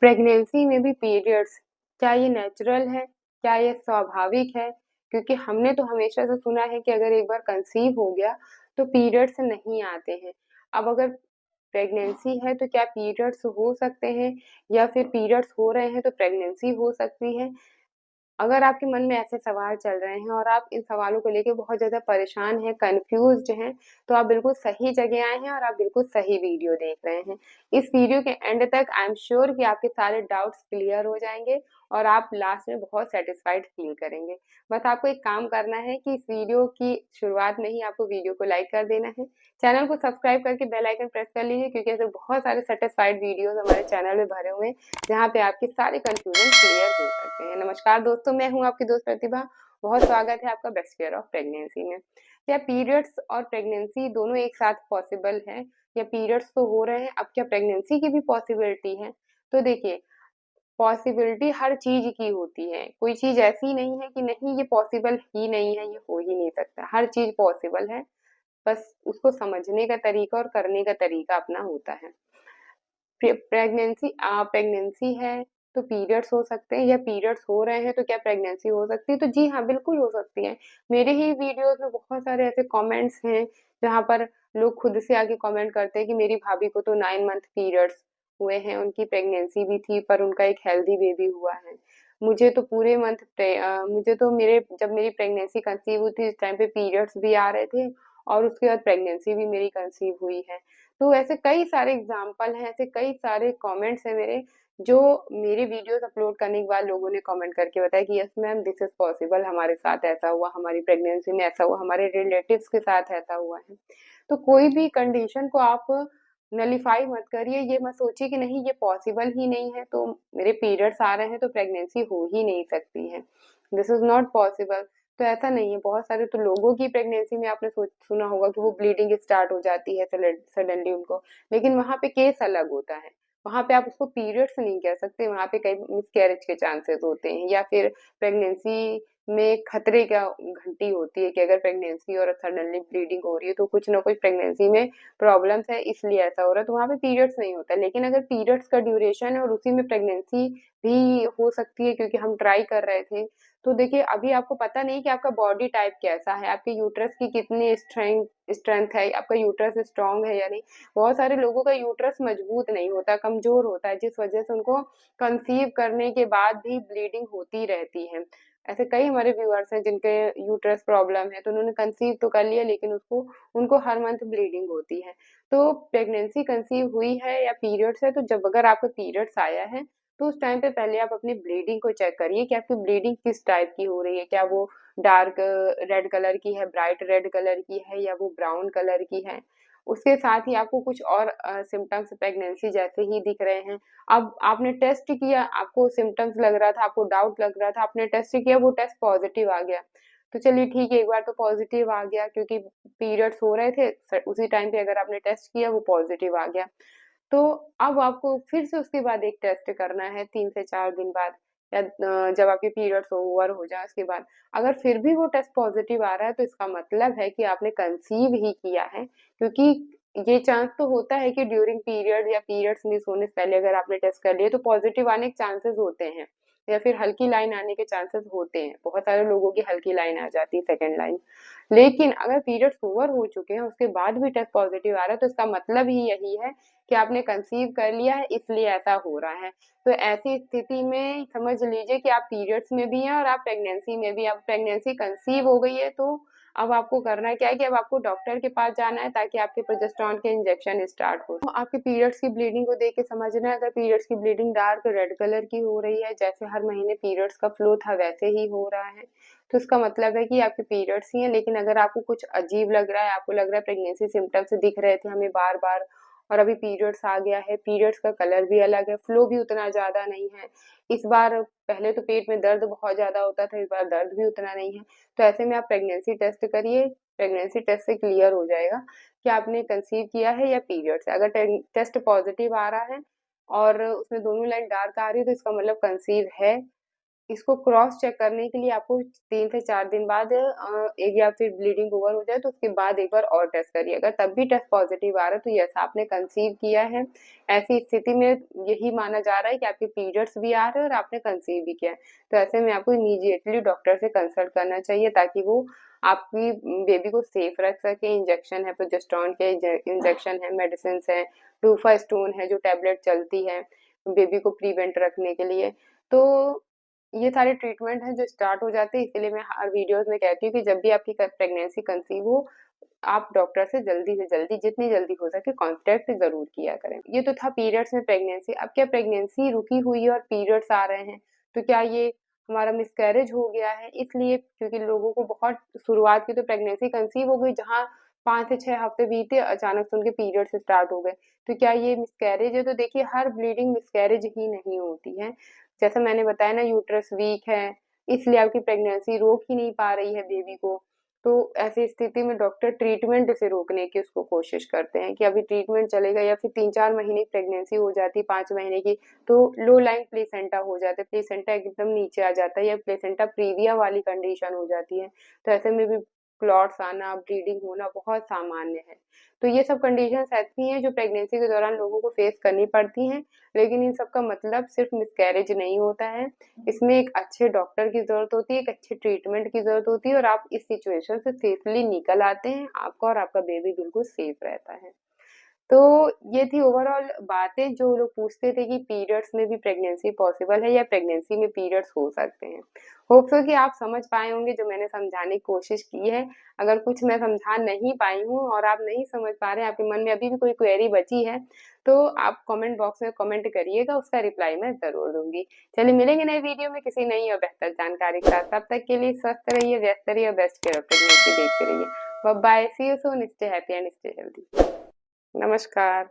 Pregnancy में भी periods, क्या ये नेचुरल है? क्या ये स्वाभाविक है? क्योंकि हमने तो हमेशा से सुना है कि अगर एक बार कंसीव हो गया तो पीरियड्स नहीं आते हैं। अब अगर प्रेगनेंसी है तो क्या पीरियड्स हो सकते हैं या फिर पीरियड्स हो रहे हैं तो प्रेगनेंसी हो सकती है? अगर आपके मन में ऐसे सवाल चल रहे हैं और आप इन सवालों को लेके बहुत ज़्यादा परेशान हैं, कन्फ्यूज़्ड हैं, तो आप बिल्कुल सही जगह आए हैं और आप बिल्कुल सही वीडियो देख रहे हैं। इस वीडियो के एंड तक आई एम श्योर कि आपके सारे डाउट्स क्लियर हो जाएँगे और आप लास्ट में बहुत सैटिस्फाइड फ़ील करेंगे। बस आपको एक काम करना है कि इस वीडियो की शुरुआत में ही आपको वीडियो को लाइक कर देना है। चैनल को सब्सक्राइब करके बेल आइकन प्रेस कर लीजिए क्योंकि ऐसे बहुत सारे सैटिस्फाइड वीडियोज़ हमारे चैनल में भरे हुए हैं जहाँ पे आपके सारे कंफ्यूजन क्लियर हो सकते हैं। नमस्कार दोस्तों, मैं हूँ आपकी दोस्त प्रतिभा। बहुत स्वागत है आपका बेस्ट केयर ऑफ प्रेगनेंसी में। क्या पीरियड्स और प्रेगनेंसी दोनों एक साथ पॉसिबल है? या पीरियड्स तो हो रहे हैं, अब क्या प्रेगनेंसी की भी पॉसिबिलिटी है? तो देखिए, पॉसिबिलिटी हर चीज की होती है। कोई चीज ऐसी नहीं है कि नहीं ये पॉसिबल ही नहीं है, ये हो ही नहीं सकता। हर चीज पॉसिबल है, बस उसको समझने का तरीका और करने का तरीका अपना होता है। प्रेगनेंसी है तो पीरियड्स हो सकते हैं या पीरियड्स हो रहे हैं तो क्या प्रेगनेंसी हो सकती है? तो जी हाँ, बिल्कुल हो सकती है। मेरे ही वीडियोज़ में बहुत सारे ऐसे कमेंट्स हैं जहाँ पर लोग खुद से आके कमेंट करते हैं कि मेरी भाभी को तो 9 मंथ पीरियड्स हुए हैं, उनकी प्रेगनेंसी भी थी पर उनका एक हेल्दी बेबी हुआ है। मुझे तो मेरे जब मेरी प्रेगनेंसी कंसीव हुई थी, इस टाइम पे पीरियड्स भी आ रहे थे और उसके बाद प्रेगनेंसी भी मेरी कंसीव हुई है। तो ऐसे कई सारे एग्जाम्पल हैं, ऐसे कई सारे कमेंट्स हैं मेरे, जो मेरे वीडियोस अपलोड करने के बाद लोगों ने कमेंट करके बताया कि yes ma'am this is possible, हमारे साथ ऐसा हुआ, हमारी प्रेगनेंसी में ऐसा हुआ, हमारे रिलेटिव्स के साथ ऐसा हुआ है। तो कोई भी कंडीशन को आप नलीफाई मत करिए, ये मत सोचिए कि नहीं ये पॉसिबल ही नहीं है, तो मेरे पीरियड्स आ रहे हैं तो प्रेगनेंसी हो ही नहीं सकती है, दिस इज नॉट पॉसिबल। तो ऐसा नहीं है। बहुत सारे तो लोगों की प्रेगनेंसी में आपने सुना होगा कि वो ब्लीडिंग स्टार्ट हो जाती है सडनली उनको, लेकिन वहां पे केस अलग होता है। वहां पे आप उसको पीरियड्स नहीं कह सकते, वहां पे कई मिसकैरेज के चांसेस होते हैं या फिर प्रेगनेंसी में खतरे का घंटी होती है कि अगर प्रेगनेंसी और सडनली ब्लीडिंग हो रही है तो कुछ ना कुछ प्रेगनेंसी में प्रॉब्लम्स है इसलिए ऐसा हो रहा है, तो वहां पे पीरियड्स नहीं होता। लेकिन अगर पीरियड्स का ड्यूरेशन है और उसी में प्रेगनेंसी भी हो सकती है क्योंकि हम ट्राई कर रहे थे, तो देखिए अभी आपको पता नहीं कि आपका बॉडी टाइप कैसा है, आपके यूट्रस की कितनी स्ट्रेंथ स्ट्रेंथ है, आपका यूट्रस स्ट्रांग है या नहीं। बहुत सारे लोगों का यूट्रस मजबूत नहीं होता, कमजोर होता है, जिस वजह से उनको कंसीव करने के बाद भी ब्लीडिंग होती रहती है। ऐसे कई हमारे व्यूअर्स हैं जिनके यूट्रस प्रॉब्लम है, तो उन्होंने कंसीव तो कर लिया लेकिन उसको उनको हर मंथ ब्लीडिंग होती है। तो प्रेगनेंसी कंसीव हुई है या पीरियड्स है, तो जब अगर आपका पीरियड्स आया है तो उस टाइम पे पहले आप अपनी ब्लीडिंग को चेक करिए कि आपकी ब्लीडिंग किस टाइप की हो रही है। क्या वो डार्क रेड कलर की है, ब्राइट रेड कलर की है या वो ब्राउन कलर की है। उसके साथ ही आपको कुछ और सिम्टम्स प्रेगनेंसी जैसे ही दिख रहे हैं। अब आपने टेस्ट किया, आपको सिम्टम्स लग रहा था, आपको डाउट लग रहा था, आपने टेस्ट किया, वो टेस्ट पॉजिटिव आ गया, तो चलिए ठीक है, एक बार तो पॉजिटिव आ गया क्योंकि पीरियड्स हो रहे थे, उसी टाइम पे अगर आपने टेस्ट किया वो पॉजिटिव आ गया, तो अब आपको फिर से उसके बाद एक टेस्ट करना है 3 से 4 दिन बाद या जब आपके पीरियड्स ओवर हो जाए उसके बाद। अगर फिर भी वो टेस्ट पॉजिटिव आ रहा है तो इसका मतलब है कि आपने कंसीव ही किया है, क्योंकि ये चांस तो होता है कि ड्यूरिंग पीरियड या पीरियड्स मिस होने से पहले अगर आपने टेस्ट कर लिया तो पॉजिटिव आने के चांसेस होते हैं या फिर हल्की लाइन आने के चांसेस होते हैं। बहुत सारे लोगों की हल्की लाइन आ जाती है, सेकंड लाइन। लेकिन अगर पीरियड्स ओवर हो चुके हैं उसके बाद भी टेस्ट पॉजिटिव आ रहा है तो इसका मतलब ही यही है कि आपने कंसीव कर लिया है इसलिए ऐसा हो रहा है। तो ऐसी स्थिति में समझ लीजिए कि आप पीरियड्स में भी हैं और आप प्रेगनेंसी में भी। अब प्रेगनेंसी कंसीव हो गई है तो अब आपको करना क्या है कि अब आपको डॉक्टर के पास जाना है ताकि आपके प्रोजेस्टेरॉन के इंजेक्शन स्टार्ट हो। तो आपके पीरियड्स की ब्लीडिंग को देख के समझना है, अगर पीरियड्स की ब्लीडिंग डार्क रेड कलर की हो रही है, जैसे हर महीने पीरियड्स का फ्लो था वैसे ही हो रहा है, तो इसका मतलब है कि आपके पीरियड्स ही हैं। लेकिन अगर आपको कुछ अजीब लग रहा है, आपको लग रहा है प्रेगनेंसी सिम्टम्स दिख रहे थे हमें बार बार और अभी पीरियड्स आ गया है, पीरियड्स का कलर भी अलग है, फ्लो भी उतना ज्यादा नहीं है इस बार, पहले तो पेट में दर्द बहुत ज्यादा होता था, इस बार दर्द भी उतना नहीं है, तो ऐसे में आप प्रेगनेंसी टेस्ट करिए। प्रेगनेंसी टेस्ट से क्लियर हो जाएगा कि आपने कंसीव किया है या पीरियड्स है। अगर टेस्ट पॉजिटिव आ रहा है और उसमें दोनों लाइन डार्क आ रही है तो इसका मतलब कंसीव है। इसको क्रॉस चेक करने के लिए आपको 3 से 4 दिन बाद एक या फिर ब्लीडिंग ओवर हो जाए तो उसके बाद एक बार और टेस्ट करिए। अगर तब भी टेस्ट पॉजिटिव आ रहा है तो यस आपने कंसीव किया है। ऐसी स्थिति में यही माना जा रहा है कि आपके पीरियड्स भी आ रहे हैं और आपने कंसीव भी किया है। तो ऐसे में आपको इमीडिएटली डॉक्टर से कंसल्ट करना चाहिए ताकि वो आपकी बेबी को सेफ रख सके। इंजेक्शन है, प्रोजेस्टेरॉन के इंजेक्शन है, मेडिसिन है, डूफास्टोन है जो टैबलेट चलती है बेबी को प्रिवेंट रखने के लिए। तो ये सारे ट्रीटमेंट हैं जो स्टार्ट हो जाते हैं, इसीलिए मैं हर वीडियोस में कहती हूँ कि जब भी आपकी प्रेगनेंसी कंसीव हो आप डॉक्टर से जल्दी जितनी जल्दी हो सके कांटेक्ट जरूर किया करें। ये तो था पीरियड्स में प्रेगनेंसी। अब क्या प्रेगनेंसी रुकी हुई है और पीरियड्स आ रहे हैं तो क्या ये हमारा मिसकैरेज हो गया है? इसलिए क्योंकि लोगों को बहुत शुरुआत की तो प्रेगनेंसी कंसीव हो गई, जहाँ 5 से 6 हफ्ते बीते अचानक से उनके पीरियड्स स्टार्ट हो गए, तो क्या ये मिसकैरेज है? तो देखिए हर ब्लीडिंग मिसकैरेज ही नहीं होती है। जैसा मैंने बताया ना यूट्रस वीक है, इसलिए आपकी प्रेगनेंसी रोक ही नहीं पा रही है बेबी को। तो ऐसी स्थिति में डॉक्टर ट्रीटमेंट से रोकने की उसको कोशिश करते हैं कि अभी ट्रीटमेंट चलेगा, या फिर 3-4 महीने की प्रेगनेंसी हो जाती है, 5 महीने की, तो लो लाइंग प्लेसेंटा हो जाता है, प्लेसेंटा एकदम नीचे आ जाता है या प्लेसेंटा प्रीविया वाली कंडीशन हो जाती है। तो ऐसे में भी क्लॉट्स आना, ब्लीडिंग होना बहुत सामान्य है। तो ये सब कंडीशंस ऐसी हैं जो प्रेगनेंसी के दौरान लोगों को फेस करनी पड़ती हैं, लेकिन इन सब का मतलब सिर्फ मिसकैरेज नहीं होता है। इसमें एक अच्छे डॉक्टर की ज़रूरत होती है, एक अच्छे ट्रीटमेंट की ज़रूरत होती है और आप इस सिचुएशन से सेफली निकल आते हैं, आपका और आपका बेबी बिल्कुल सेफ रहता है। तो ये थी ओवरऑल बातें जो लोग पूछते थे कि पीरियड्स में भी प्रेगनेंसी पॉसिबल है या प्रेगनेंसी में पीरियड्स हो सकते हैं। होप सो कि आप समझ पाए होंगे जो मैंने समझाने की कोशिश की है। अगर कुछ मैं समझा नहीं पाई हूँ और आप नहीं समझ पा रहे हैं, आपके मन में अभी भी कोई क्वेरी बची है, तो आप कमेंट बॉक्स में कमेंट करिएगा, उसका रिप्लाई मैं ज़रूर दूँगी। चलिए मिलेंगे नए वीडियो में किसी नई और बेहतर जानकारी के साथ। तब तक के लिए स्वस्थ रहिए, व्यस्त रहिए और बेस्ट केयर ऑफ प्रेगनेंसी देखते रहिए। Bye bye, see you soon, stay happy and stay healthy. नमस्कार।